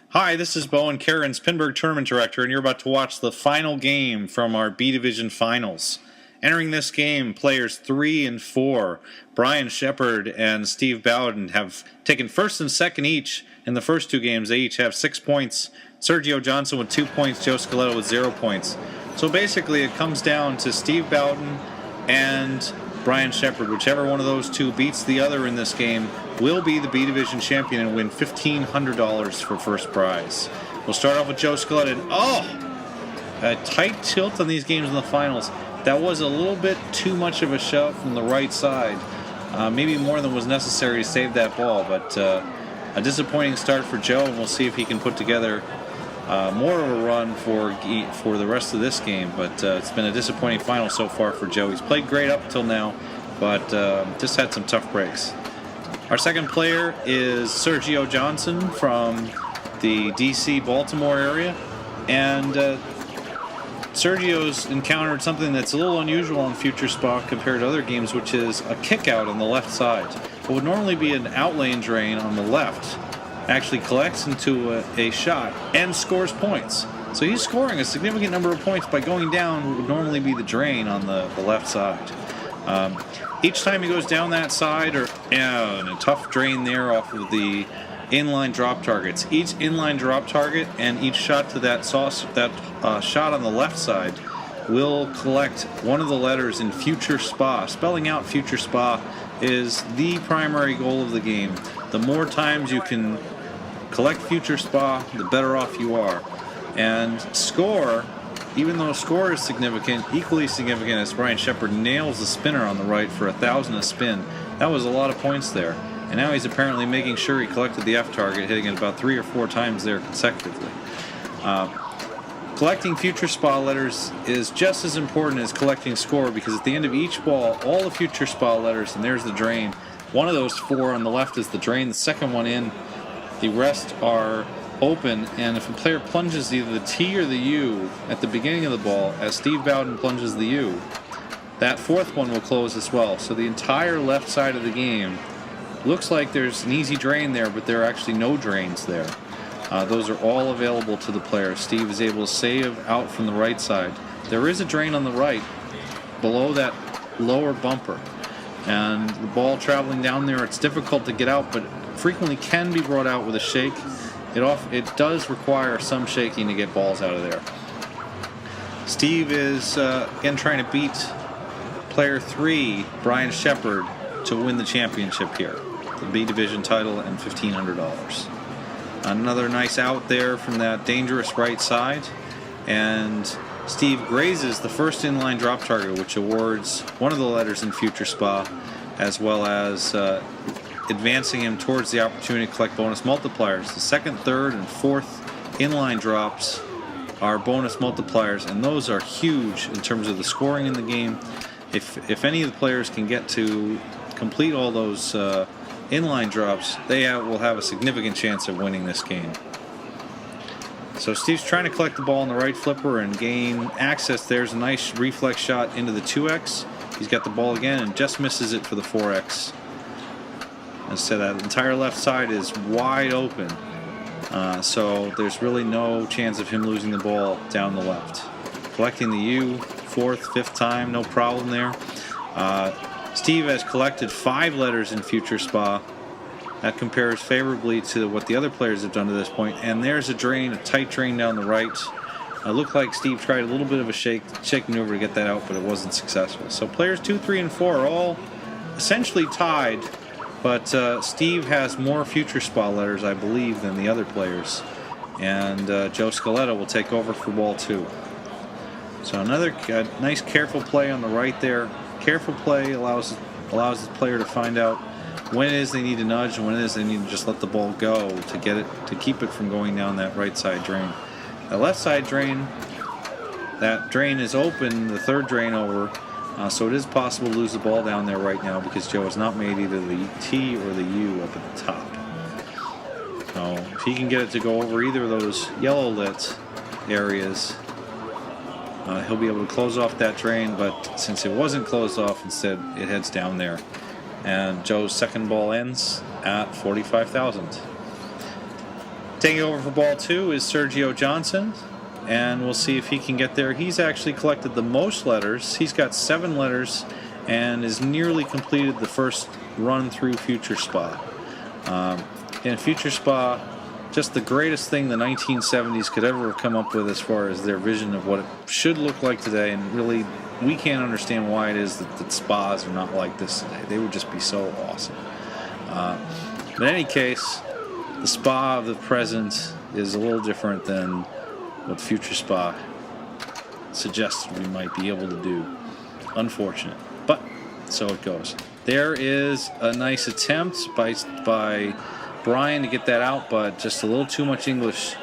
Hi, this is Bowen Kerins, Pinburgh Tournament Director, and you're about to watch the final game from our B Division Finals. Entering this game, players 3 and 4, Brian Shepherd and Steve Bowden, have taken first and second each in the first two games. They each have 6 points. Sergio Johnson with 2 points, Joe Scaletta with 0 points. So basically it comes down to Steve Bowden and Brian Shepherd. Whichever one of those two beats the other in this game will be the B Division champion and win $1,500 for first prize. We'll start off with Joe Scaletta. A tight tilt on these games in the finals. That was a little bit too much of a shove from the right side. Maybe more than was necessary to save that ball, but a disappointing start for Joe, and we'll see if he can put together more of a run for the rest of this game. But it's been a disappointing final so far for Joe. He's played great up till now, but just had some tough breaks. Our second player is Sergio Johnson from the DC Baltimore area, and Sergio's encountered something that's a little unusual on Future Spa compared to other games, which is a kick out on the left side. What would normally be an outlane drain on the left actually collects into a shot and scores points. So he's scoring a significant number of points by going down what would normally be the drain on the left side. Each time he goes down that side, and a tough drain there off of the inline drop targets. Each inline drop target and each shot to that shot on the left side will collect one of the letters in Future Spa. Spelling out Future Spa is the primary goal of the game. The more times you can collect Future Spa, the better off you are. And score, even though score is significant, equally significant as Brian Shepherd nails the spinner on the right for 1,000 a spin. That was a lot of points there. And now he's apparently making sure he collected the F target, hitting it about 3 or 4 times there consecutively. Collecting Future Spa letters is just as important as collecting score, because at the end of each ball, all the Future Spa letters, and there's the drain. One of those 4 on the left is the drain, the second one in. The rest are open, and if a player plunges either the T or the U at the beginning of the ball, as Steve Bowden plunges the U, that fourth one will close as well. So the entire left side of the game looks like there's an easy drain there, but there are actually no drains there. Those are all available to the player. Steve is able to save out from the right side. There is a drain on the right below that lower bumper, and the ball traveling down there, it's difficult to get out, but frequently can be brought out with a shake. It does require some shaking to get balls out of there. Steve is again trying to beat player 3, Brian Shepherd, to win the championship here, the B Division title and $1,500. Another nice out there from that dangerous right side, and Steve grazes the first inline drop target, which awards one of the letters in Future Spa, as well as advancing him towards the opportunity to collect bonus multipliers. The second, third, and fourth inline drops are bonus multipliers, and those are huge in terms of the scoring in the game. If any of the players can get to complete all those inline drops, they will have a significant chance of winning this game. So Steve's trying to collect the ball on the right flipper and gain access. There's a nice reflex shot into the 2X. He's got the ball again and just misses it for the 4X. As I said, that entire left side is wide open. So there's really no chance of him losing the ball down the left. Collecting the U, 4th, 5th time, no problem there. Steve has collected 5 letters in Future Spa. That compares favorably to what the other players have done to this point. And there's a drain, a tight drain down the right. It looked like Steve tried a little bit of a shake maneuver to get that out, but it wasn't successful. So players 2, 3, and 4 are all essentially tied, but Steve has more Future Spa letters, I believe, than the other players. And Joe Scaletta will take over for ball 2. So another nice careful play on the right there. Careful play allows the player to find out when it is they need to nudge and when it is they need to just let the ball go to keep it from going down that right side drain. The left side drain, that drain is open, the third drain over, so it is possible to lose the ball down there right now because Joe has not made either the T or the U up at the top. So if he can get it to go over either of those yellow lit areas, He'll be able to close off that drain, but since it wasn't closed off, instead it heads down there. And Joe's second ball ends at 45,000. Taking over for ball 2 is Sergio Johnson, and we'll see if he can get there. He's actually collected the most letters. He's got 7 letters and is nearly completed the first run through Future Spa. In Future Spa, just the greatest thing the 1970s could ever have come up with as far as their vision of what it should look like today, and really we can't understand why it is that spas are not like this today. They would just be so awesome. But in any case, the spa of the present is a little different than what Future Spa suggested we might be able to do. Unfortunate, but so it goes. There is a nice attempt by Brian to get that out, but just a little too much English